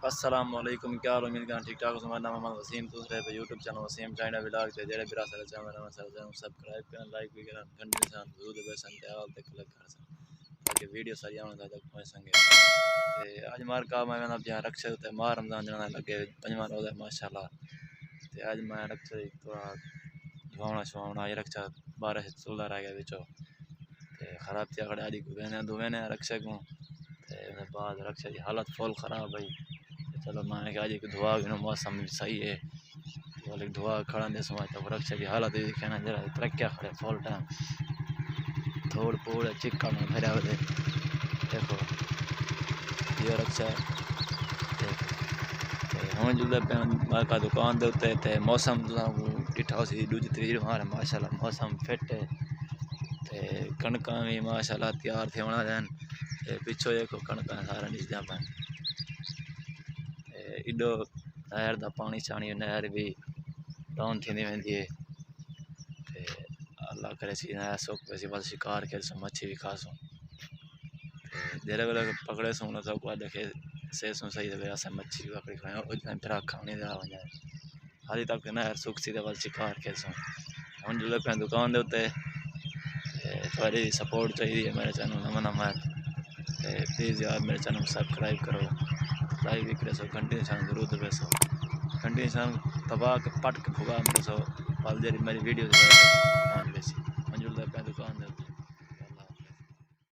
السلام علیکم، کیا حال؟ امید کرنا ٹھیک ٹھاک ہو۔ ہمارا نام محمد وسیم، دوسرے پہ YouTube channel Waseem China vlog تے جڑے برا سارے چینل سبسکرائب کرن، لائک بھی کرن، گھنٹی نشان ضرور دبائیں تے آل تے کلک کر سن تاکہ ویڈیو ساری آن تک پہنچ سکے۔ تے اج مار کا میں اپنا رکشے تے ماہ رمضان جنا لگے پنجواں روزہ ماشاءاللہ۔ تے اج میں رکشے تھوڑا دھوانا یہ رکشا بارش چلدا رہ گیا وچوں تے خراب تھیا کھڑا دی کو نے رکشے کو تے بعد رکشے دی حالت فل خراب ہے۔ چلو میں کہا جی کہ دعا بھی موسم صحیح ہے تو دعا کھڑا دے سمجھ تو رکشے دی حالت یہ کہنا جرا ترکیا کھڑے فل ٹائم تھوڑ پوڑ چکا میں بھرا ہوئے دیکھو یہ رکشا ہوں جو میں کا دکان دے تے تے موسم ڈٹھا سی دوجی تری ہمارا ماشاءاللہ موسم فٹ ہے تے کنکاں بھی ماشاءاللہ تیار تھی ہونا دین تے پیچھے دیکھو کنکاں سارا نچدیاں پہ ایڈو نہر دا پانی چانی نہر بھی ڈاؤن تھی ویندی ہے تے اللہ کرے سی نہ سوک ویسی بس شکار کر سو مچھی بھی کھا سو تے دیرے ویلے پکڑے سو نہ تو کو دیکھے سے سو صحیح دے اسا مچھی پکڑی کھایا او جن پھر کھانے دا ہو جائے حالی تک نہر سوک سی دے بس شکار کر سو ہن جو پہ دکان دے تے تھوڑی سپورٹ چاہیے میرے چینل نواں نواں تے پلیز یار میرے چینل سبسکرائب کرو لائک بھی کرے سو گھنٹی نشان ضرور دبے سو گھنٹی نشان دبا کے پٹ کے بھگا میرے سو پل جی میری ویڈیو دکھا منجول دے پہ دکان دے